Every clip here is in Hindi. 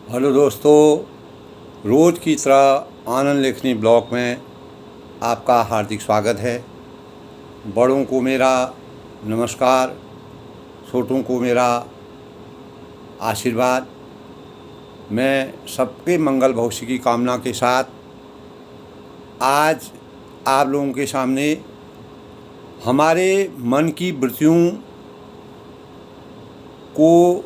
हेलो दोस्तों, रोज़ की तरह आनंद लेखनी ब्लॉग में आपका हार्दिक स्वागत है। बड़ों को मेरा नमस्कार, छोटों को मेरा आशीर्वाद। मैं सबके मंगल भविष्य की कामना के साथ आज आप लोगों के सामने हमारे मन की वृत्तियों को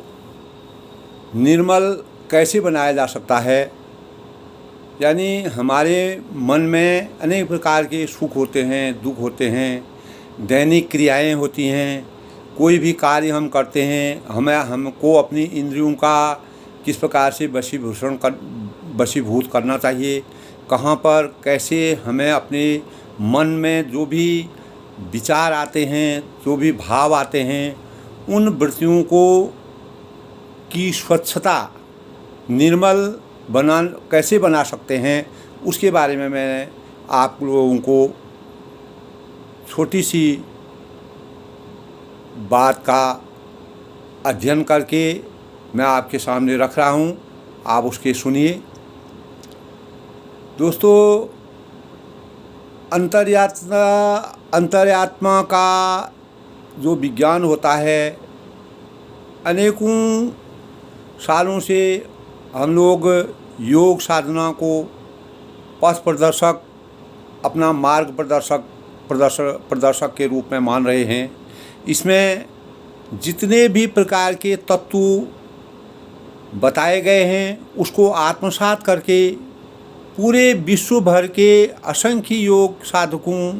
निर्मल कैसे बनाया जा सकता है। यानी हमारे मन में अनेक प्रकार के सुख होते हैं, दुख होते हैं, दैनिक क्रियाएं होती हैं। कोई भी कार्य हम करते हैं, हमको अपनी इंद्रियों का किस प्रकार से वशीभूत करना चाहिए, कहाँ पर कैसे हमें अपने मन में जो भी विचार आते हैं, जो भी भाव आते हैं, उन वृत्तियों को की स्वच्छता निर्मल कैसे बना सकते हैं, उसके बारे में मैं आप लोगों को छोटी सी बात का अध्ययन करके मैं आपके सामने रख रहा हूँ। आप उसके सुनिए। दोस्तों, अंतर्यात्मा का जो विज्ञान होता है, अनेकों सालों से हम लोग योग साधना को पथ प्रदर्शक, अपना मार्ग प्रदर्शक के रूप में मान रहे हैं। इसमें जितने भी प्रकार के तत्व बताए गए हैं, उसको आत्मसात करके पूरे विश्व भर के असंख्य योग साधकों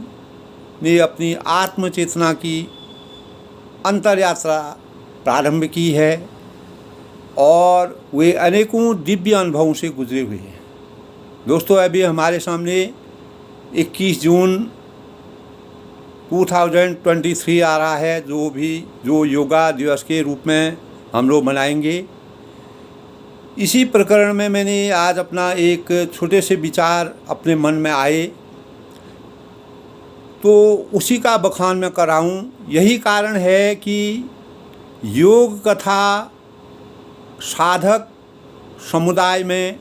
ने अपनी आत्मचेतना की अंतर्यात्रा प्रारंभ की है और वे अनेकों दिव्य अनुभवों से गुजरे हुए हैं। दोस्तों, अभी हमारे सामने 21 जून 2023 आ रहा है, जो योगा दिवस के रूप में हम लोग मनाएंगे। इसी प्रकरण में मैंने आज अपना एक छोटे से विचार अपने मन में आए, तो उसी का बखान मैं कर रहा हूँ। यही कारण है कि योग कथा साधक समुदाय में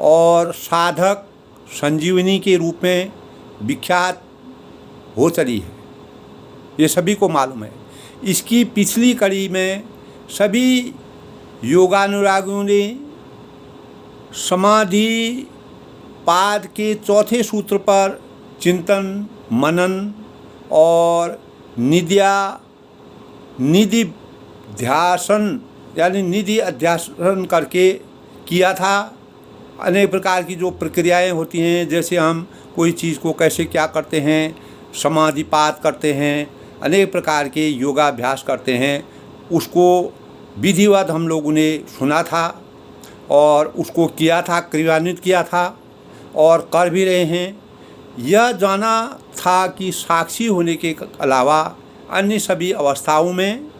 और साधक संजीवनी के रूप में विख्यात हो चली है, ये सभी को मालूम है। इसकी पिछली कड़ी में सभी योगानुरागियों ने समाधि पाद के चौथे सूत्र पर चिंतन मनन और निधि ध्यासन यानी निधि अध्यासन करके किया था। अनेक प्रकार की जो प्रक्रियाएं होती हैं, जैसे हम कोई चीज़ को कैसे क्या करते हैं, समाधिपात करते हैं, अनेक प्रकार के योगाभ्यास करते हैं, उसको विधिवत हम लोगों ने सुना था और उसको किया था, क्रियान्वित किया था और कर भी रहे हैं। यह जाना था कि साक्षी होने के अलावा अन्य सभी अवस्थाओं में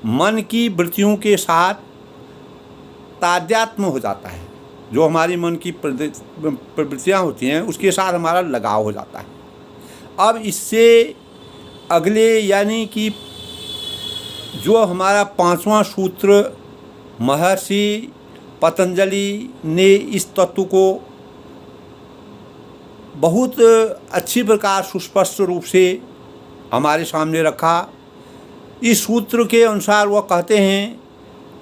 मन की वृत्तियों के साथ तादात्म्य हो जाता है। जो हमारी मन की प्रवृत्तियाँ होती हैं, उसके साथ हमारा लगाव हो जाता है। अब इससे अगले यानी कि जो हमारा 5वां सूत्र, महर्षि पतंजलि ने इस तत्व को बहुत अच्छी प्रकार सुस्पष्ट रूप से हमारे सामने रखा। इस सूत्र के अनुसार वह कहते हैं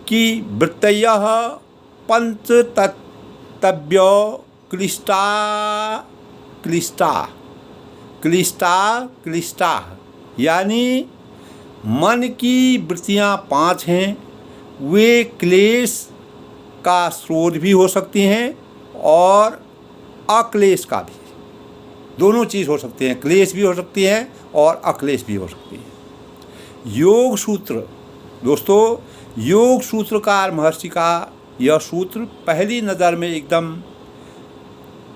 कि वृत्तयः पंचतत्व्य क्लिष्टा यानी मन की वृत्तियाँ 5 हैं। वे क्लेश का स्रोत भी हो सकती हैं और अक्लेश का भी, दोनों चीज़ हो सकती हैं। क्लेश भी हो सकती है और अक्लेश भी हो सकती है। योग सूत्र, दोस्तों, योग सूत्रकार महर्षि का यह सूत्र पहली नज़र में एकदम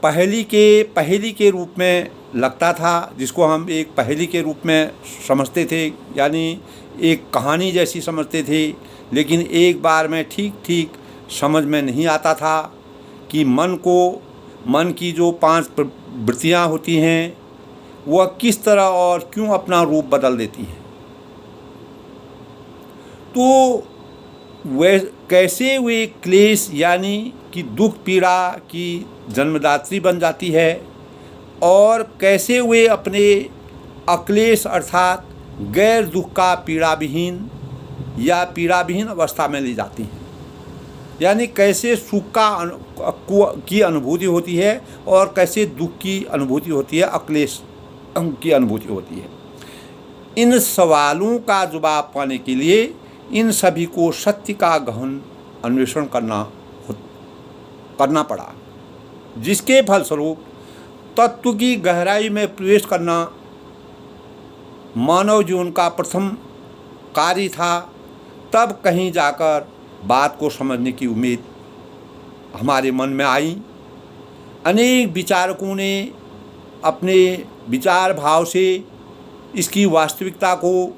पहेली के रूप में लगता था, जिसको हम एक पहेली के रूप में समझते थे, यानी एक कहानी जैसी समझते थे। लेकिन एक बार में ठीक समझ में नहीं आता था कि मन की जो 5 वृत्तियाँ होती हैं, वह किस तरह और क्यों अपना रूप बदल देती हैं। तो वह कैसे वे क्लेश यानी कि दुख पीड़ा की जन्मदात्री बन जाती है और कैसे वे अपने अक्लेश अर्थात गैर दुख का पीड़ा विहीन या पीड़ा विहीन अवस्था में ले जाती हैं। यानी कैसे सुख की अनुभूति होती है और कैसे दुख की अनुभूति होती है, अक्लेश की अनुभूति होती है। इन सवालों का जवाब पाने के लिए इन सभी को सत्य का गहन अन्वेषण करना पड़ा, जिसके फलस्वरूप तत्व की गहराई में प्रवेश करना मानव जीवन का प्रथम कार्य था। तब कहीं जाकर बात को समझने की उम्मीद हमारे मन में आई। अनेक विचारकों ने अपने विचार भाव से इसकी वास्तविकता को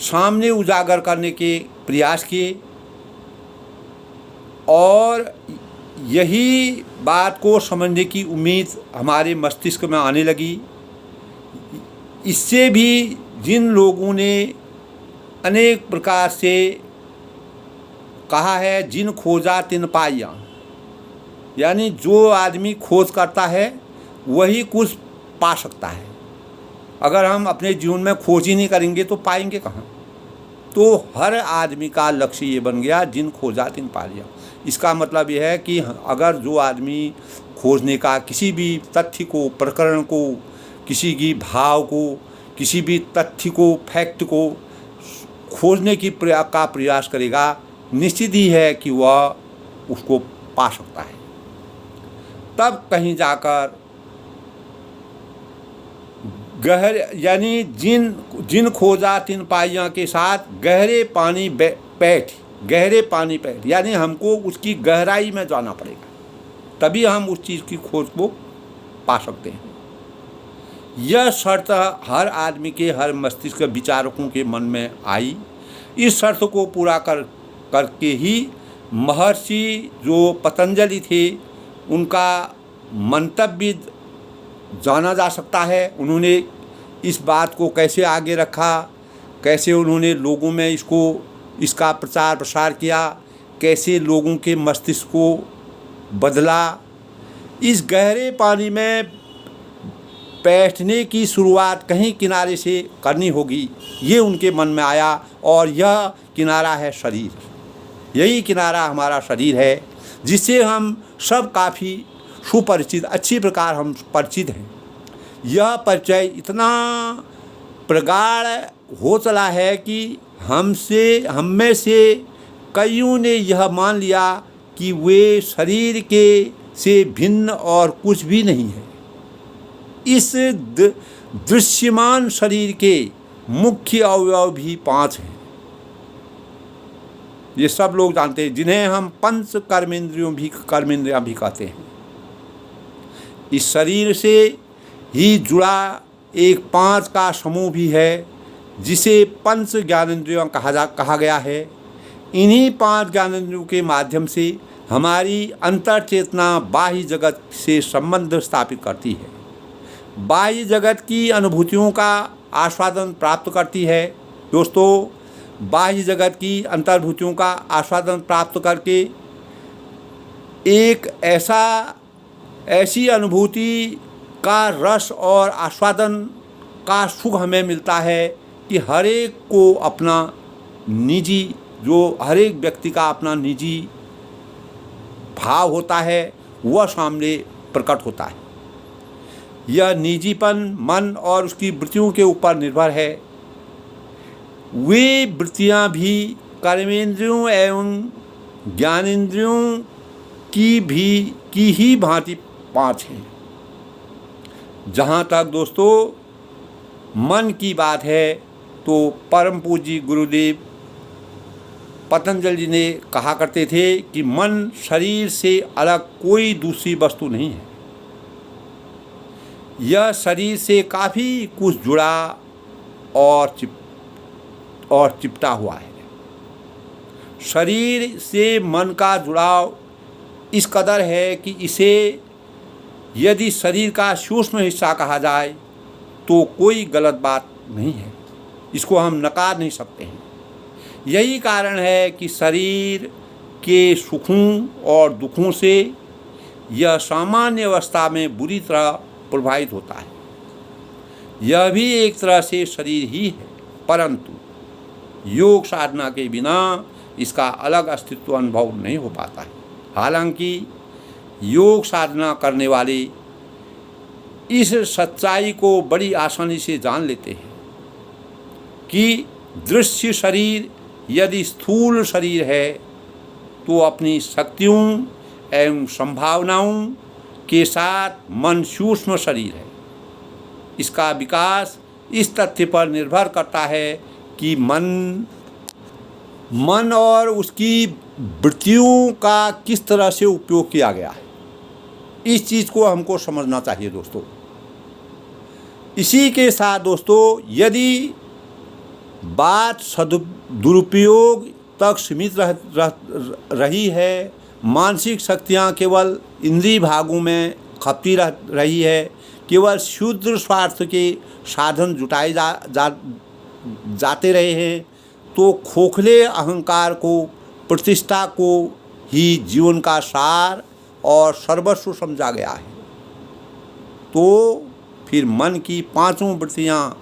सामने उजागर करने के प्रयास किए और यही बात को समझने की उम्मीद हमारे मस्तिष्क में आने लगी। इससे भी जिन लोगों ने अनेक प्रकार से कहा है, जिन खोजा तिन पाया, यानी जो आदमी खोज करता है वही कुछ पा सकता है। अगर हम अपने जीवन में खोज ही नहीं करेंगे तो पाएंगे कहाँ। तो हर आदमी का लक्ष्य ये बन गया, जिन खोजा तिन पा लिया। इसका मतलब यह है कि अगर जो आदमी खोजने का किसी भी तथ्य को, प्रकरण को, किसी की भाव को, किसी भी तथ्य को, फैक्ट को खोजने की प्रयास करेगा, निश्चित ही है कि वह उसको पा सकता है। तब कहीं जाकर यानी जिन खोजा तिन पाइयाँ के साथ गहरे पानी पैठ, यानी हमको उसकी गहराई में जाना पड़ेगा, तभी हम उस चीज़ की खोज को पा सकते हैं। यह शर्त हर आदमी के, हर मस्तिष्क विचारकों के मन में आई। इस शर्त को पूरा करके ही महर्षि जो पतंजलि थे उनका मंतव्य जाना जा सकता है। उन्होंने इस बात को कैसे आगे रखा, कैसे उन्होंने लोगों में इसका प्रचार प्रसार किया, कैसे लोगों के मस्तिष्क को बदला। इस गहरे पानी में बैठने की शुरुआत कहीं किनारे से करनी होगी, ये उनके मन में आया। और यह किनारा है शरीर। यही किनारा हमारा शरीर है, जिससे हम सब काफ़ी सुपरिचित, अच्छी प्रकार हम परिचित हैं। यह परिचय इतना प्रगाढ़ हो चला है कि हम में से कईयों ने यह मान लिया कि वे शरीर के से भिन्न और कुछ भी नहीं है। इस दृश्यमान शरीर के मुख्य अवयव भी 5 हैं। ये सब लोग जानते हैं, जिन्हें हम पंच कर्मेंद्रियां भी कहते हैं। इस शरीर से ही जुड़ा एक 5 का समूह भी है, जिसे पंच ज्ञानेंद्रियों कहा गया है। इन्हीं 5 ज्ञानेंद्रियों के माध्यम से हमारी अंतर चेतना बाह्य जगत से संबंध स्थापित करती है, बाह्य जगत की अनुभूतियों का आस्वादन प्राप्त करती है। दोस्तों, बाह्य जगत की अंतर्भूतियों का आस्वादन प्राप्त करके एक ऐसी अनुभूति का रस और आस्वादन का सुख हमें मिलता है कि हर एक को अपना निजी, जो हर एक व्यक्ति का अपना निजी भाव होता है, वह सामने प्रकट होता है। यह निजीपन मन और उसकी वृत्तियों के ऊपर निर्भर है। वे वृत्तियाँ भी कर्मेंद्रियों एवं ज्ञानेंद्रियों की ही भांति 5 हैं। जहाँ तक दोस्तों मन की बात है, तो परम पूज्य गुरुदेव पतंजलि जी ने कहा करते थे कि मन शरीर से अलग कोई दूसरी वस्तु नहीं है। यह शरीर से काफ़ी कुछ जुड़ा और चिपटा हुआ है। शरीर से मन का जुड़ाव इस कदर है कि इसे यदि शरीर का सूक्ष्म हिस्सा कहा जाए तो कोई गलत बात नहीं है, इसको हम नकार नहीं सकते हैं। यही कारण है कि शरीर के सुखों और दुखों से यह सामान्य अवस्था में बुरी तरह प्रभावित होता है। यह भी एक तरह से शरीर ही है, परंतु योग साधना के बिना इसका अलग अस्तित्व अनुभव नहीं हो पाता है। हालांकि योग साधना करने वाले इस सच्चाई को बड़ी आसानी से जान लेते हैं कि दृश्य शरीर यदि स्थूल शरीर है तो अपनी शक्तियों एवं संभावनाओं के साथ मन सूक्ष्म शरीर है। इसका विकास इस तथ्य पर निर्भर करता है कि मन और उसकी वृत्तियों का किस तरह से उपयोग किया गया है। इस चीज़ को हमको समझना चाहिए दोस्तों। इसी के साथ दोस्तों, यदि बात दुरुपयोग तक सीमित रही है, मानसिक शक्तियाँ केवल इंद्रिय भागों में खपती रही है, केवल शुद्ध स्वार्थ के साधन जुटाए जाते रहे हैं, तो खोखले अहंकार को, प्रतिष्ठा को ही जीवन का सार और सर्वस्व समझा गया है, तो फिर मन की पांचों वृत्तियाँ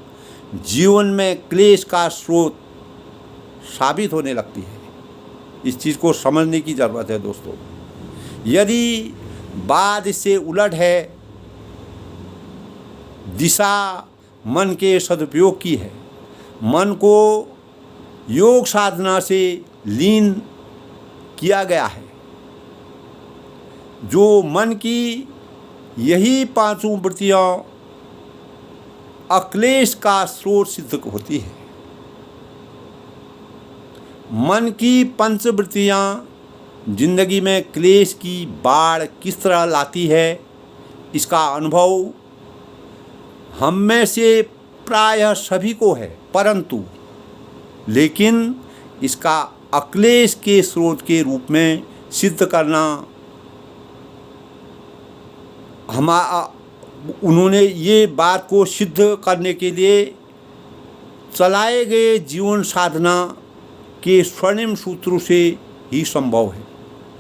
जीवन में क्लेश का स्रोत साबित होने लगती है। इस चीज़ को समझने की ज़रूरत है दोस्तों। यदि बात इससे उलट है, दिशा मन के सदुपयोग की है, मन को योग साधना से लीन किया गया है, जो मन की यही पांचों वृत्तियाँ अक्लेश का स्रोत सिद्ध होती है। मन की पंचवृत्तियाँ जिंदगी में क्लेश की बाढ़ किस तरह लाती है, इसका अनुभव हम में से प्रायः सभी को है, परंतु लेकिन इसका अक्लेश के स्रोत के रूप में सिद्ध करना उन्होंने ये बात को सिद्ध करने के लिए चलाए गए जीवन साधना के स्वर्णिम सूत्रों से ही संभव है।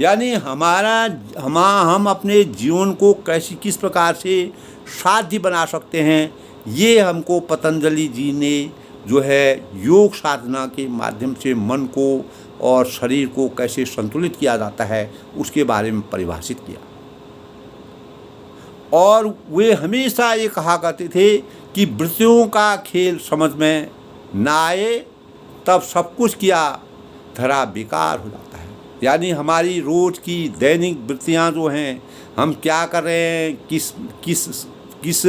यानी हम अपने जीवन को किस प्रकार से साध्य बना सकते हैं, ये हमको पतंजलि जी ने जो है योग साधना के माध्यम से मन को और शरीर को कैसे संतुलित किया जाता है उसके बारे में परिभाषित किया। और वे हमेशा ये कहा करते थे कि वृत्तियों का खेल समझ में ना आए तब सब कुछ किया धरा बेकार हो जाता है। यानी हमारी रोज़ की दैनिक वृत्तियाँ जो हैं, हम क्या कर रहे हैं, किस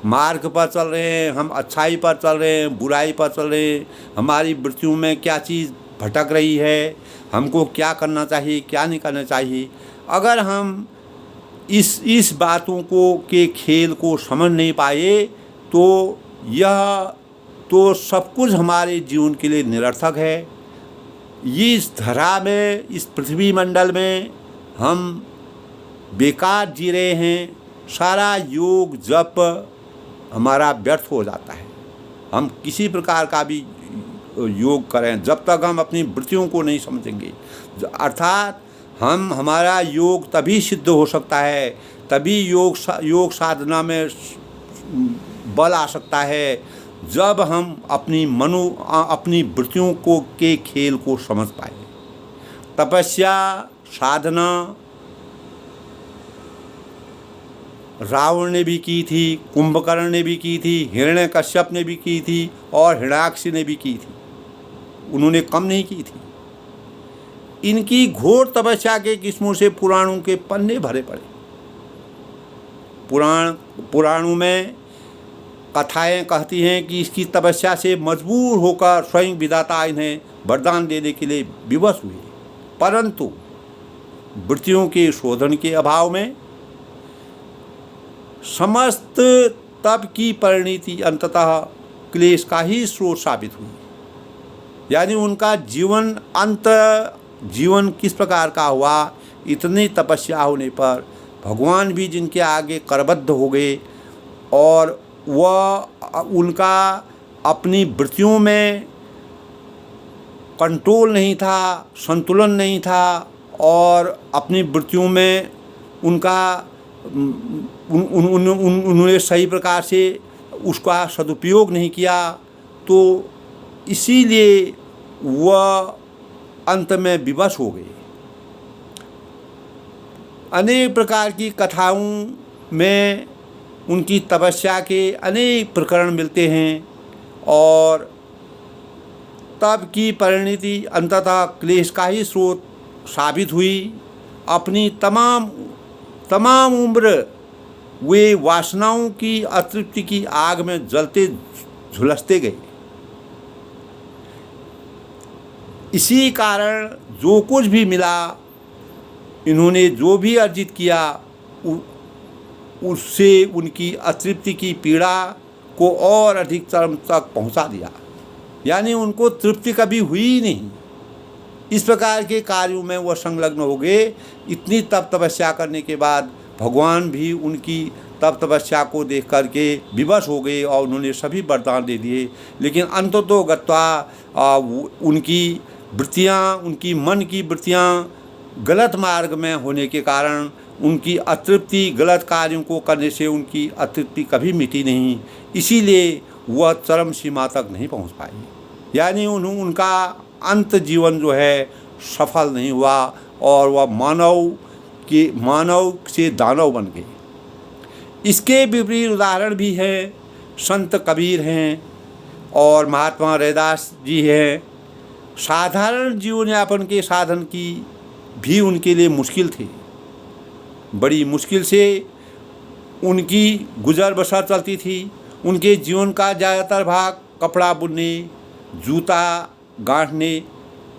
मार्ग पर चल रहे हैं, हम अच्छाई पर चल रहे हैं, बुराई पर चल रहे हैं, हमारी वृत्तियों में क्या चीज़ भटक रही है, हमको क्या करना चाहिए, क्या नहीं करना चाहिए। अगर हम इस बातों के खेल को समझ नहीं पाए तो सब कुछ हमारे जीवन के लिए निरर्थक है। इस धरा में, इस पृथ्वी मंडल में हम बेकार जी रहे हैं। सारा योग जप हमारा व्यर्थ हो जाता है। हम किसी प्रकार का भी योग करें, जब तक हम अपनी वृत्तियों को नहीं समझेंगे, अर्थात हमारा योग तभी सिद्ध हो सकता है, तभी योग साधना में बल आ सकता है, जब हम अपनी वृत्तियों के खेल को समझ पाए। तपस्या साधना रावण ने भी की थी, कुंभकर्ण ने भी की थी, हिरण्यकश्यप ने भी की थी और हिरण्याक्ष ने भी की थी। उन्होंने कम नहीं की थी। इनकी घोर तपस्या के किस्मों से पुराणों के पन्ने भरे पड़े। पुराणों में कथाएं कहती हैं कि इसकी तपस्या से मजबूर होकर स्वयं विधाता इन्हें वरदान देने के लिए विवश हुए, परंतु वृत्तियों के शोधन के अभाव में समस्त तप की परिणति अंततः क्लेश का ही स्रोत साबित हुई। यानी उनका जीवन किस प्रकार का हुआ, इतनी तपस्या होने पर भगवान भी जिनके आगे करबद्ध हो गए और वह उनका अपनी वृत्तियों में कंट्रोल नहीं था, संतुलन नहीं था, और अपनी वृत्तियों में उन्होंने सही प्रकार से उसका सदुपयोग नहीं किया, तो इसीलिए वह अंत में विवश हो गए। अनेक प्रकार की कथाओं में उनकी तपस्या के अनेक प्रकरण मिलते हैं, और तब की परिणति अंततः क्लेश का ही स्रोत साबित हुई। अपनी तमाम उम्र वे वासनाओं की अतृप्ति की आग में जलते झुलसते गए। इसी कारण जो कुछ भी मिला, इन्होंने जो भी अर्जित किया, उससे उनकी अतृप्ति की पीड़ा को और अधिक चरम तक पहुंचा दिया, यानी उनको तृप्ति कभी हुई ही नहीं। इस प्रकार के कार्यों में वह संलग्न हो गए। इतनी तप तपस्या करने के बाद भगवान भी उनकी तप तपस्या को देख करके विवश हो गए और उन्होंने सभी वरदान दे दिए। लेकिन अंततो गत्वा उनकी वृत्तियाँ, उनकी मन की वृत्तियाँ गलत मार्ग में होने के कारण उनकी अतृप्ति, गलत कार्यों को करने से उनकी अतृप्ति कभी मिटी नहीं। इसीलिए वह चरम सीमा तक नहीं पहुंच पाई, यानी उनका अंत जीवन जो है सफल नहीं हुआ, और वह मानव से दानव बन गए। इसके विपरीत उदाहरण भी हैं। संत कबीर हैं और महात्मा रैदास जी हैं। साधारण जीवन यापन के साधन की भी उनके लिए मुश्किल थी। बड़ी मुश्किल से उनकी गुजर बसर चलती थी। उनके जीवन का ज़्यादातर भाग कपड़ा बुनने, जूता गांठने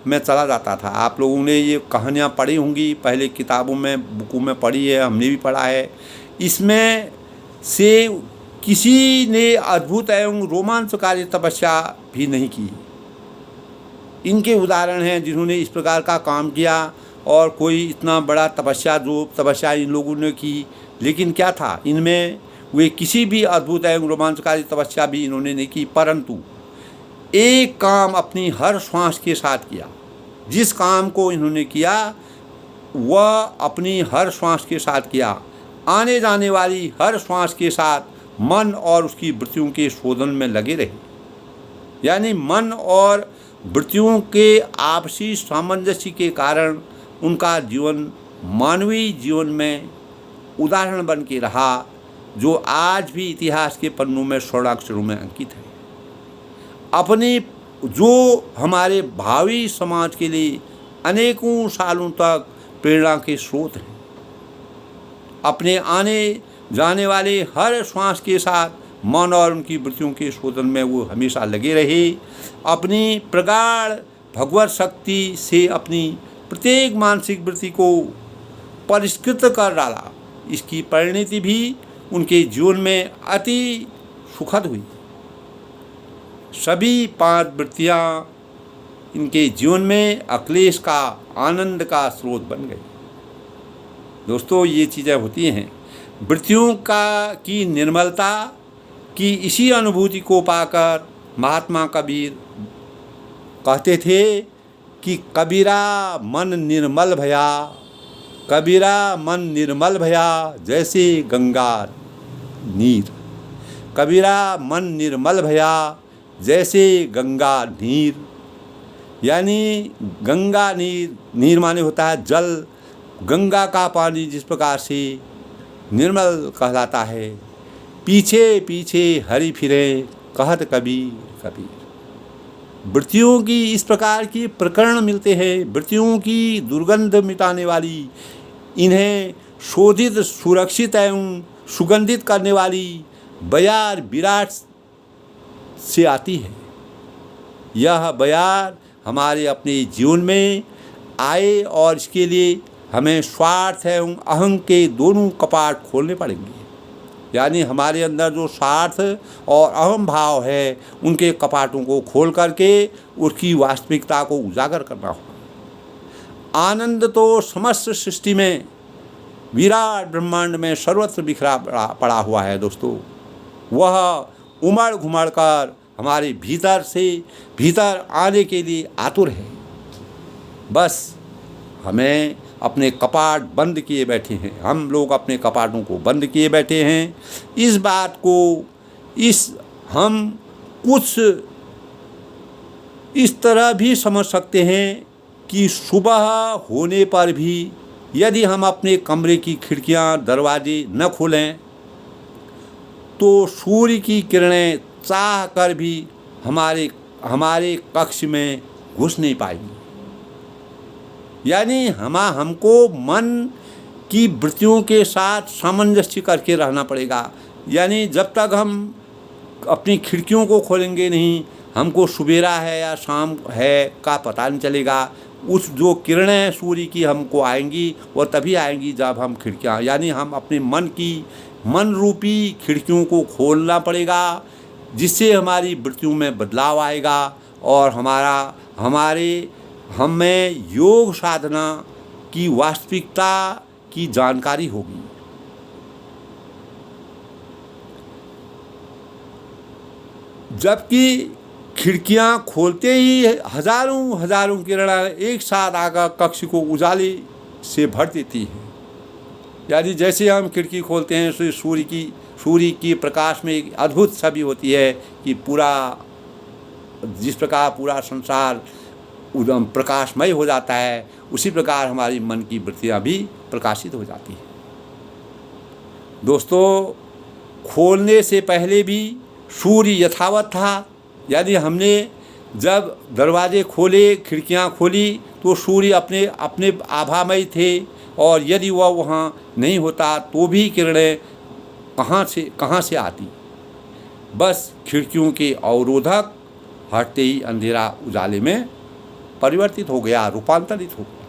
में चला जाता था। आप लोगों ने ये कहानियाँ पढ़ी होंगी, पहले किताबों में, बुकों में पढ़ी है, हमने भी पढ़ा है। इसमें से किसी ने अद्भुत एवं रोमांचकारी तपस्या भी नहीं की। इनके उदाहरण हैं जिन्होंने इस प्रकार का काम किया, और कोई इतना बड़ा तपस्या इन लोगों ने की, लेकिन क्या था इनमें, वे किसी भी अद्भुत एवं रोमांचकारी तपस्या भी इन्होंने नहीं की, परंतु एक काम अपनी हर श्वास के साथ किया। जिस काम को इन्होंने किया वह अपनी हर श्वास के साथ किया। आने जाने वाली हर श्वास के साथ मन और उसकी वृत्तियों के शोधन में लगे रहे, यानी मन और वृत्तियों के आपसी सामंजस्य के कारण उनका जीवन मानवीय जीवन में उदाहरण बन के रहा, जो आज भी इतिहास के पन्नों में स्वर्णाक्षरों में अंकित है। अपने जो हमारे भावी समाज के लिए अनेकों सालों तक प्रेरणा के स्रोत हैं। अपने आने जाने वाले हर श्वास के साथ मन और उनकी वृत्तियों के शोधन में वो हमेशा लगे रहे। अपनी प्रगाढ़ भगवत शक्ति से अपनी प्रत्येक मानसिक वृत्ति को परिष्कृत कर डाला। इसकी परिणति भी उनके जीवन में अति सुखद हुई। सभी 5 वृत्तियाँ इनके जीवन में अक्लेश का, आनंद का स्रोत बन गई। दोस्तों, ये चीज़ें होती हैं। वृत्तियों की निर्मलता की इसी अनुभूति को पाकर महात्मा कबीर कहते थे कि कबीरा मन निर्मल भया, कबीरा मन निर्मल भया जैसे गंगा नीर। कबीरा मन निर्मल भया जैसे गंगा नीर, यानी गंगा नीर माने होता है जल। गंगा का पानी जिस प्रकार से निर्मल कहलाता है, पीछे पीछे हरि फिरे कहत कबीर कबीर। वृत्तियों की इस प्रकार की प्रकरण मिलते हैं, वृत्तियों की दुर्गंध मिटाने वाली, इन्हें शोधित, सुरक्षित एवं सुगंधित करने वाली बयार विराट से आती है। यह बयार हमारे अपने जीवन में आए और इसके लिए हमें स्वार्थ एवं अहं के दोनों कपाट खोलने पड़ेंगे। यानी हमारे अंदर जो स्वार्थ और अहम भाव है उनके कपाटों को खोल करके उसकी वास्तविकता को उजागर करना होगा। आनंद तो समस्त सृष्टि में, विराट ब्रह्मांड में सर्वत्र बिखरा पड़ा हुआ है दोस्तों। वह उमड़ घुमड़ कर हमारे भीतर आने के लिए आतुर है। बस हमें अपने कपाट बंद किए बैठे हैं, हम लोग अपने कपाटों को बंद किए बैठे हैं। इस बात को हम कुछ इस तरह भी समझ सकते हैं कि सुबह होने पर भी यदि हम अपने कमरे की खिड़कियां दरवाजे न खोलें तो सूर्य की किरणें चाह कर भी हमारे कक्ष में घुस नहीं पाएंगी। यानी हमको मन की वृत्तियों के साथ सामंजस्य करके रहना पड़ेगा। यानी जब तक हम अपनी खिड़कियों को खोलेंगे नहीं, हमको सुबेरा है या शाम है का पता नहीं चलेगा। उस जो किरणें सूर्य की हमको आएंगी वो तभी आएंगी जब हम खिड़कियाँ, यानी हम अपने मन रूपी खिड़कियों को खोलना पड़ेगा, जिससे हमारी वृत्तियों में बदलाव आएगा और हमें योग साधना की वास्तविकता की जानकारी होगी। जबकि खिड़कियां खोलते ही हजारों किरणें एक साथ आकर कक्ष को उजाले से भर देती हैं। यानी जैसे हम खिड़की खोलते हैं तो सूर्य की प्रकाश में एक अद्भुत छवि होती है कि जिस प्रकार पूरा संसार प्रकाशमय हो जाता है, उसी प्रकार हमारी मन की वृत्तियाँ भी प्रकाशित हो जाती हैं। दोस्तों, खोलने से पहले भी सूर्य यथावत था। यानी हमने जब दरवाजे खोले, खिड़कियाँ खोली तो सूर्य अपने आभामय थे, और यदि वह वहाँ नहीं होता तो भी किरणें कहाँ से आती। बस खिड़कियों के अवरोधक हटते ही अंधेरा उजाले में परिवर्तित हो गया, रूपांतरित हो गया।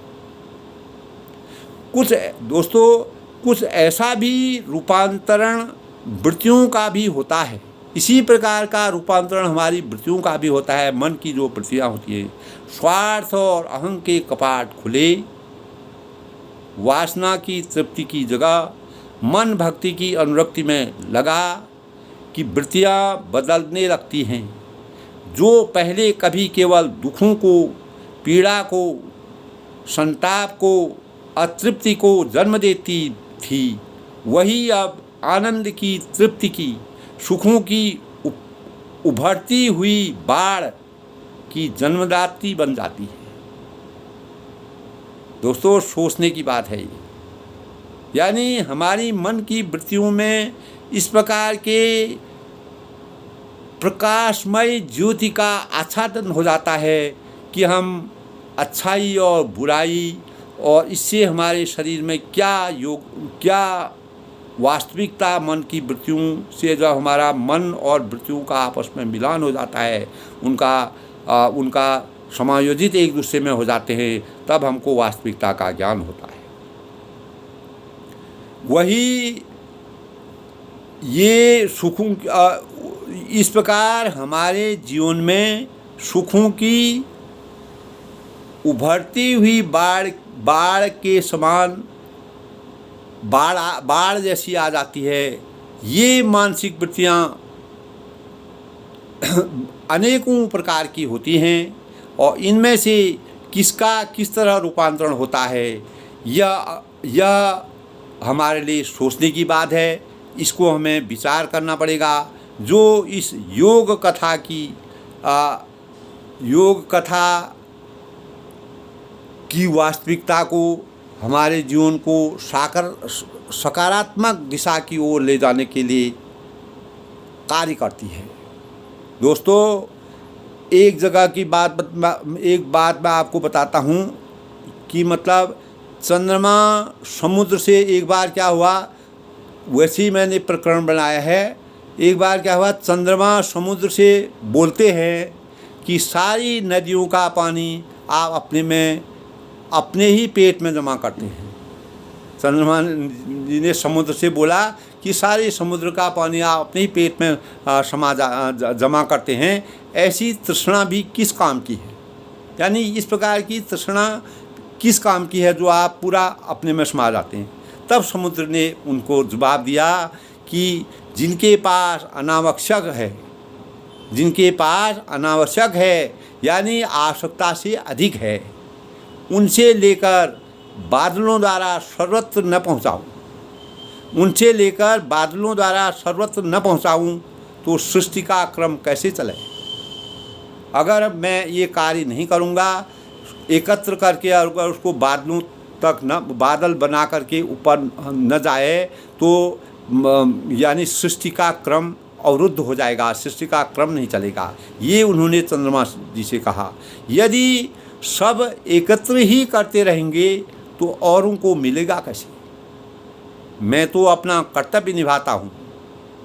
कुछ ऐसा भी रूपांतरण वृत्तियों का भी होता है। इसी प्रकार का रूपांतरण हमारी वृत्तियों का भी होता है। मन की जो वृत्तियाँ होती हैं, स्वार्थ और अहं के कपाट खुले, वासना की तृप्ति की जगह मन भक्ति की अनुरक्ति में लगा कि वृत्तियाँ बदलने लगती हैं। जो पहले कभी केवल दुखों को, पीड़ा को, संताप को, अतृप्ति को जन्म देती थी, वही अब आनंद की, तृप्ति की, सुखों की उभरती हुई बाढ़ की जन्मदात्री बन जाती है। दोस्तों, सोचने की बात है ये। यानी हमारी मन की वृत्तियों में इस प्रकार के प्रकाशमय ज्योति का आच्छादन हो जाता है कि हम अच्छाई और बुराई, और इससे हमारे शरीर में क्या वास्तविकता मन की वृत्तियों से जब हमारा मन और वृत्तियों का आपस में मिलान हो जाता है, उनका समायोजित एक दूसरे में हो जाते हैं, तब हमको वास्तविकता का ज्ञान होता है। वही ये सुखों, इस प्रकार हमारे जीवन में सुखों की उभरती हुई बाढ़ के समान बाढ़ जैसी आ जाती है। ये मानसिक वृत्तियाँ अनेकों प्रकार की होती हैं, और इनमें से किसका किस तरह रूपांतरण होता है, यह हमारे लिए सोचने की बात है। इसको हमें विचार करना पड़ेगा। जो इस योग कथा की वास्तविकता को, हमारे जीवन को सकारात्मक दिशा की ओर ले जाने के लिए कार्य करती है। दोस्तों, एक बात मैं आपको बताता हूँ कि मतलब चंद्रमा समुद्र से एक बार क्या हुआ, वैसे ही मैंने प्रकरण बनाया है। एक बार क्या हुआ, चंद्रमा समुद्र से बोलते हैं कि सारी नदियों का पानी आप अपने ही पेट में जमा करते हैं। चंद्रमा जी ने समुद्र से बोला कि सारे समुद्र का पानी आप अपने ही पेट में जमा करते हैं। ऐसी तृष्णा भी किस काम की है? यानी इस प्रकार की तृष्णा किस काम की है जो आप पूरा अपने में समा जाते हैं? तब समुद्र ने उनको जवाब दिया कि जिनके पास अनावश्यक है, यानी आवश्यकता से अधिक है, उनसे लेकर बादलों द्वारा सर्वत्र न पहुँचाऊँ, उनसे लेकर बादलों द्वारा सर्वत्र न पहुँचाऊँ तो सृष्टि का क्रम कैसे चले। अगर मैं ये कार्य नहीं करूँगा, एकत्र करके अगर उसको बादलों तक न बादल बना करके ऊपर न जाए तो यानी सृष्टि का क्रम अवरुद्ध हो जाएगा, सृष्टि का क्रम नहीं चलेगा। ये उन्होंने चंद्रमा जी से कहा। यदि सब एकत्र ही करते रहेंगे तो औरों को मिलेगा कैसे। मैं तो अपना कर्तव्य निभाता हूँ।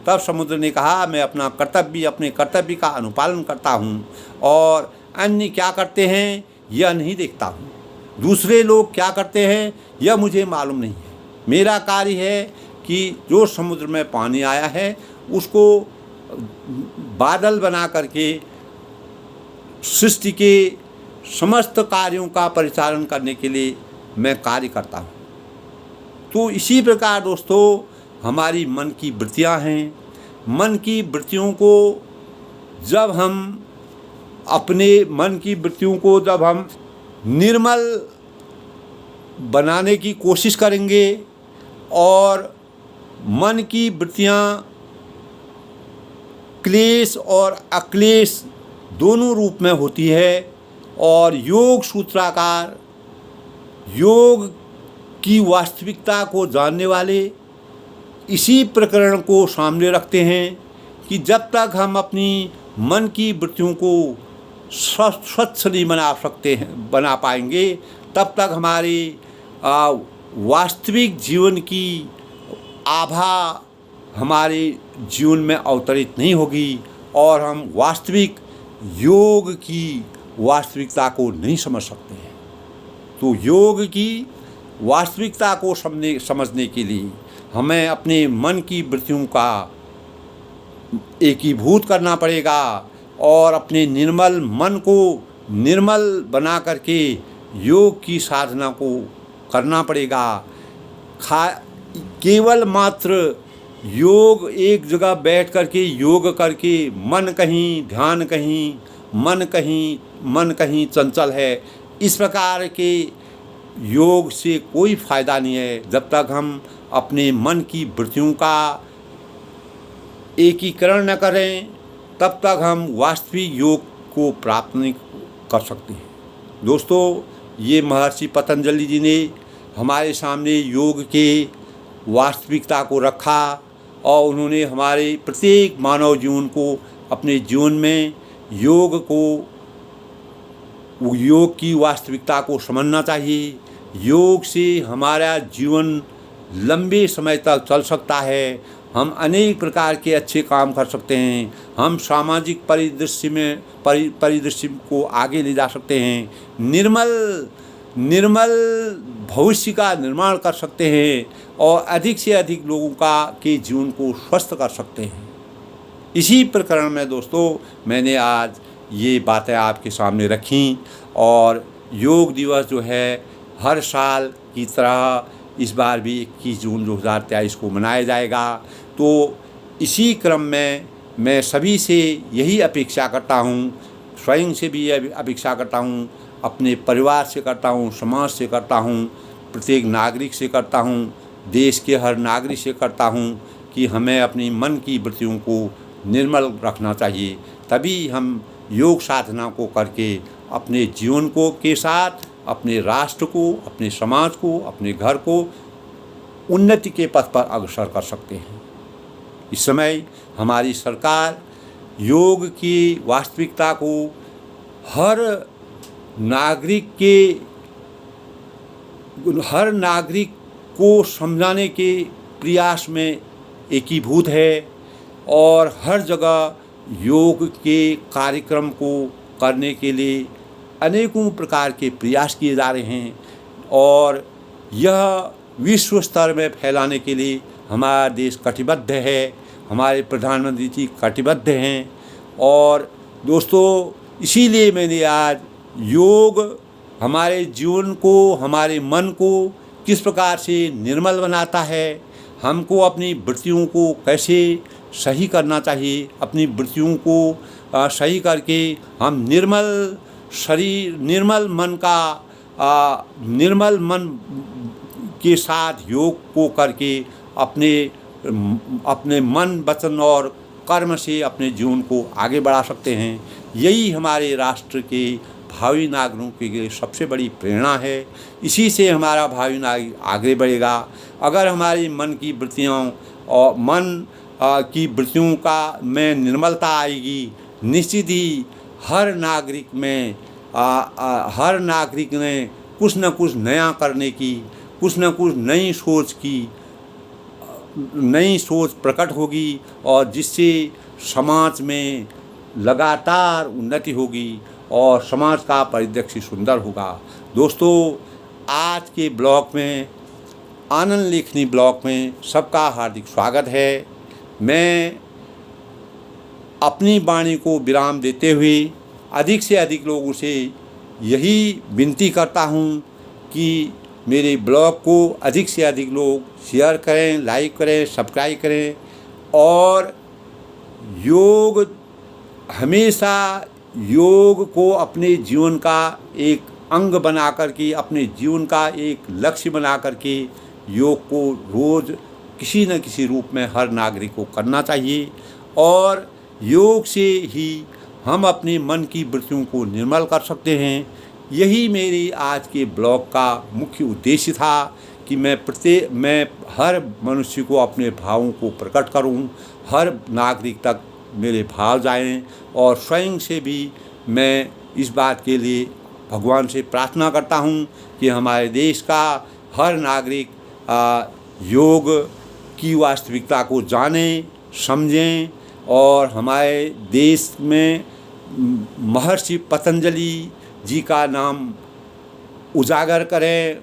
तब समुद्र ने कहा, मैं अपने कर्तव्य का अनुपालन करता हूँ और अन्य क्या करते हैं यह नहीं देखता हूँ। दूसरे लोग क्या करते हैं यह मुझे मालूम नहीं है। मेरा कार्य है कि जो समुद्र में पानी आया है उसको बादल बना करके सृष्टि के समस्त कार्यों का परिचालन करने के लिए मैं कार्य करता हूँ। तो इसी प्रकार दोस्तों हमारी मन की वृत्तियाँ हैं। मन की वृत्तियों को जब हम निर्मल बनाने की कोशिश करेंगे और मन की वृत्तियाँ क्लेश और अक्लेश दोनों रूप में होती है और योग सूत्रकार योग की वास्तविकता को जानने वाले इसी प्रकरण को सामने रखते हैं कि जब तक हम अपनी मन की वृत्तियों को स्वच्छ नहीं बना पाएंगे तब तक हमारे वास्तविक जीवन की आभा हमारे जीवन में अवतरित नहीं होगी और हम वास्तविक योग की वास्तविकता को नहीं समझ सकते हैं। तो योग की वास्तविकता को समझने के लिए हमें अपने मन की वृत्तियों का एकीभूत करना पड़ेगा और अपने निर्मल मन को निर्मल बना करके योग की साधना को करना पड़ेगा। केवल मात्र योग एक जगह बैठ करके योग करके मन कहीं ध्यान कहीं मन कहीं चंचल है, इस प्रकार के योग से कोई फ़ायदा नहीं है। जब तक हम अपने मन की वृत्तियों का एकीकरण न करें तब तक हम वास्तविक योग को प्राप्त नहीं कर सकते हैं। दोस्तों ये महर्षि पतंजलि जी ने हमारे सामने योग के वास्तविकता को रखा और उन्होंने हमारे प्रत्येक मानव जीवन को अपने जीवन में योग की वास्तविकता को समझना चाहिए। योग से हमारा जीवन लंबे समय तक चल सकता है। हम अनेक प्रकार के अच्छे काम कर सकते हैं। हम सामाजिक परिदृश्य को आगे ले जा सकते हैं। निर्मल भविष्य का निर्माण कर सकते हैं और अधिक से अधिक लोगों के जीवन को स्वस्थ कर सकते हैं। इसी प्रकरण में दोस्तों मैंने आज ये बातें आपके सामने रखी और योग दिवस जो है हर साल की तरह इस बार भी 21 जून 2023 को मनाया जाएगा। तो इसी क्रम में मैं सभी से यही अपेक्षा करता हूँ, स्वयं से भी अपेक्षा करता हूँ, अपने परिवार से करता हूँ, समाज से करता हूँ, प्रत्येक नागरिक से करता हूँ, देश के हर नागरिक से करता हूँ कि हमें अपनी मन की वृत्तियों को निर्मल रखना चाहिए। तभी हम योग साधना को करके अपने जीवन को के साथ अपने राष्ट्र को, अपने समाज को, अपने घर को उन्नति के पथ पर अग्रसर कर सकते हैं। इस समय हमारी सरकार योग की वास्तविकता को हर नागरिक को समझाने के प्रयास में एकीभूत है और हर जगह योग के कार्यक्रम को करने के लिए अनेकों प्रकार के प्रयास किए जा रहे हैं और यह विश्व स्तर में फैलाने के लिए हमारा देश कटिबद्ध है, हमारे प्रधानमंत्री जी कटिबद्ध हैं। और दोस्तों इसीलिए मैंने आज योग हमारे जीवन को, हमारे मन को किस प्रकार से निर्मल बनाता है, हमको अपनी वृत्तियों को कैसे सही करना चाहिए, अपनी वृत्तियों को सही करके हम निर्मल मन का निर्मल मन के साथ योग को करके अपने मन, वचन और कर्म से अपने जीवन को आगे बढ़ा सकते हैं। यही हमारे राष्ट्र के भावी नागरिकों के लिए सबसे बड़ी प्रेरणा है। इसी से हमारा भावी नागरिक आगे बढ़ेगा। अगर हमारी मन की वृत्तियों और की वृत्तियों में निर्मलता आएगी, निश्चित ही हर नागरिक ने कुछ न कुछ नया करने की, कुछ न कुछ नई सोच प्रकट होगी और जिससे समाज में लगातार उन्नति होगी और समाज का परिदृश्य सुंदर होगा। दोस्तों, आज के ब्लॉग में, आनंद लेखनी ब्लॉग में सबका हार्दिक स्वागत है। मैं अपनी वाणी को विराम देते हुए अधिक से अधिक लोगों से यही विनती करता हूँ कि मेरे ब्लॉग को अधिक से अधिक लोग शेयर करें, लाइक करें, सब्सक्राइब करें और हमेशा योग को अपने जीवन का एक अंग बना कर के, अपने जीवन का एक लक्ष्य बना कर के योग को रोज़ किसी न किसी रूप में हर नागरिक को करना चाहिए। और योग से ही हम अपने मन की वृत्तियों को निर्मल कर सकते हैं। यही मेरी आज के ब्लॉग का मुख्य उद्देश्य था कि मैं हर मनुष्य को अपने भावों को प्रकट करूं, हर नागरिक तक मेरे भाव जाएं और स्वयं से भी मैं इस बात के लिए भगवान से प्रार्थना करता हूं कि हमारे देश का हर नागरिक योग की वास्तविकता को जाने, समझें और हमारे देश में महर्षि पतंजलि जी का नाम उजागर करें,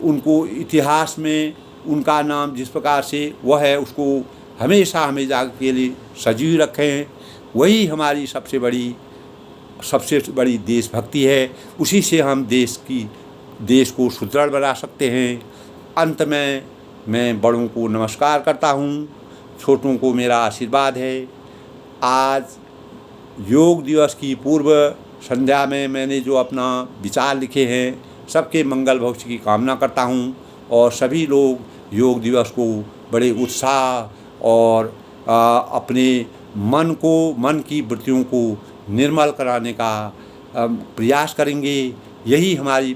उनको इतिहास में उनका नाम जिस प्रकार से वह है उसको हमेशा के लिए सजीव रखें। वही हमारी सबसे बड़ी देशभक्ति है। उसी से हम देश को सुदृढ़ बना सकते हैं। अंत में मैं बड़ों को नमस्कार करता हूँ, छोटों को मेरा आशीर्वाद है। आज योग दिवस की पूर्व संध्या में मैंने जो अपना विचार लिखे हैं, सबके मंगल भविष्य की कामना करता हूं और सभी लोग योग दिवस को बड़े उत्साह और अपने मन की वृत्तियों को निर्मल कराने का प्रयास करेंगे। यही हमारी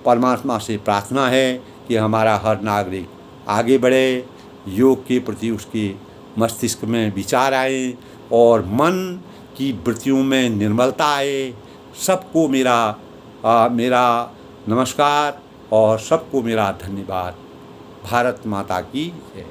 परमात्मा से प्रार्थना है कि हमारा हर नागरिक आगे बढ़े, योग के प्रति उसके मस्तिष्क में विचार आए और मन की वृत्तियों में निर्मलता आए। सबको मेरा नमस्कार और सबको मेरा धन्यवाद। भारत माता की जय।